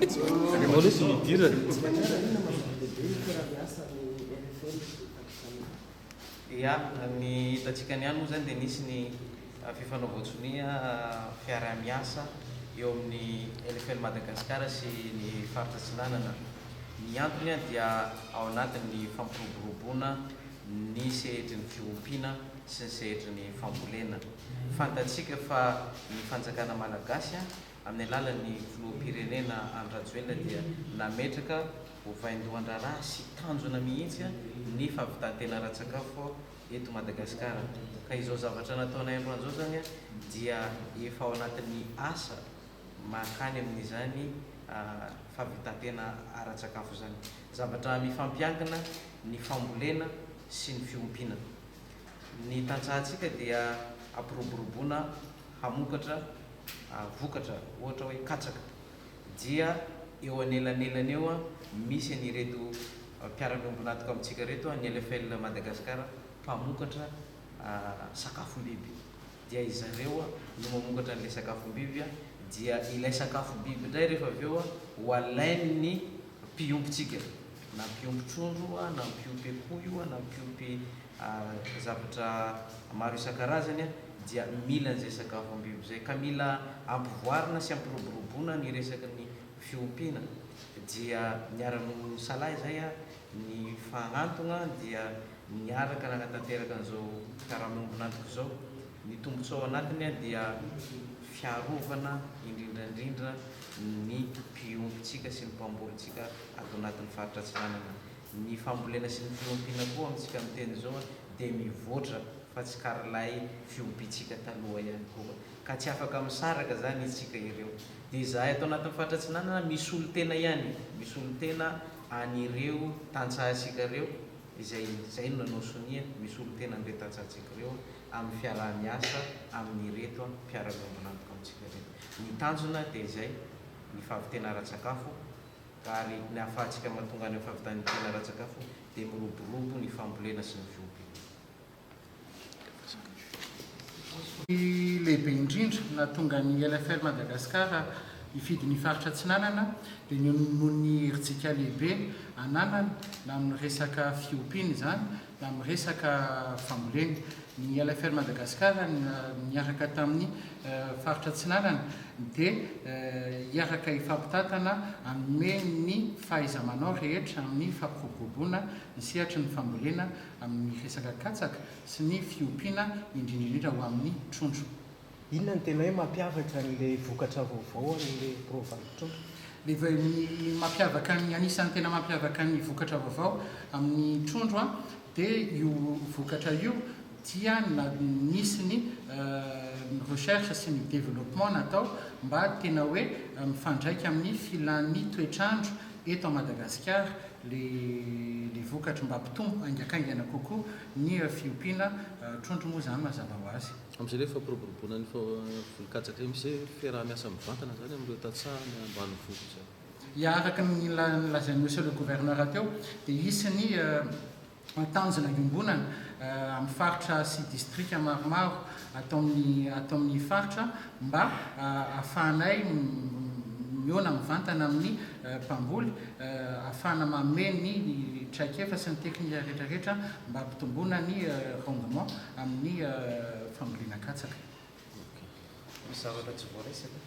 Olha mentira. Ia ny hitantsika ny any moa zany dia nisy ny fifanaovan-tsonia fiara-miasa eo amin'ny LFL Madagasikara sy ny faritra Atsinanana. Ny antony dia ao anatin'ny fampiroboroboana ny sehitry ny fiompiana sy ny sehitry ny fambolena. Fantatsika fa ny fanjakana malagasy amin'ny alalan'ny filoham-pirenena Andry Rajoelina dia nametraka ovain-dohan-draharaha sy tanjona mihitsy ny fahavitantena ara-tsakafo eto Madagasikara. Ka izao zavatra nataonay androany izao zany dia efa ao anatin'ny asa makany amin'izany fahavitantena ara-tsakafo zany. Zavatra mifampiankina ny fambolena sy ny fiompiana. Ny tantsahantsika dia ampiroboroboana hamokatra vokatra ohatra hoe katsaka dia eo anelanelany eo misy anyreto mpiara-miombonatoka amintsika reto ny LFL Madagasikara mpamokatra sakafom-biby. Dia izareo no mamokatra an'ilay sakafom-biby dia ilay sakafom-biby indray rehefa avy eo ho alain'ny mpiompitsika, na mpiompy-trondro na mpiompy akoho na mpiompy zavatra maro isan-karazany dia mila an'izay sakafom-biby zay, ka mila ampivoarina sy ampiroboroboana ny resaky ny fiompiana. Dia niara-no salahy zay ny fagnantona dia niaraka nanatanteraka an'izao mpiara-miombonatoka izao. Ny tombontsoa anatiny dia fiarovana indrindrandrindra ny mpiompitsika sy ny mpambolitsika ato anatin'ny faritra Atsinanana. Ny fambolena sy ny fiompiana koa amintsika amin'ny teny izao dia mivoatra fa tsy karilay fiompitsika taloha ihany koa, ka tsy afaka misaraka zany itsika ireo. Dia izahay ato anatin'ny faritra Atsinanana misy olo-tena ihany, misy olo-tena an'ireo tantsahantsika ireo izay no nanao sonia, misy olo-tena an'ireo tantsahantsika ireo amin'ny fiaraha-miasa amin'ireto mpiara-miombonatoka amintsika reto. Ny tanjona dia izay ny fahavitana ara-tsakafo, ka ary ny ahafahantsika mahatonga ny fahavitana ara-tsakafo dia miroborobo ny fambolena sy ny fiompiana. Lehibe indrindra nahatonga ny LFL Madagasikara hifidy ny faritra Atsinanana dia noho ny herijika lehibe ananana na amin'ny resaka fiompiana zany na amin'ny resaka fambolena. Ny LFL Madagasikara niaraka tamin'ny faritra Atsinanana dia hiaraka hifampitantana hanome ny fahaiza-manao rehetra amin'ny fampiroboroboana ny sehatry ny fambolena amin'ny resaka katsaka sy ny fiompiana indrindraindrindra ho amin'ny trondro. Inona ny tena hoe mampiavaka n'ilay vokatra vaovao amin'ilay provan'ny trondro? Ny mampiavaka ny anisan'ny tena mampiavaka ny vokatra vaovao amin'ny trondro dia io vokatra io dia nisy ny recherche sy ny développement natao mba tena hoe mifandraika amin'ny filan'ny toetrandro eto Madagasikara le vokatra mba mpitombo haingakaingana kokoa ny fiompiana trondro moa zany mazava ho azy. Amin'izay rehefa fampiroboroboana ny volon-katsaka misy fiaraha-miasa mivantana zany amin'ireo tantsahany ambanivohitra zany. Ia, araka ny lazain'ny monsieur le gouverneur teo dia isy ny tanjona iombonana amin'ny faritra sy distrika maromaro atao amin'ny faritra mba ahafahanay miona mivantana amin'ny mpamboly, ahafahana manome ny traikefa sy ny teknika rehetrarehetra mba hampitomboana ny rendement amin'ny fambolena katsaka. Misy zavatra tsy voaresaka.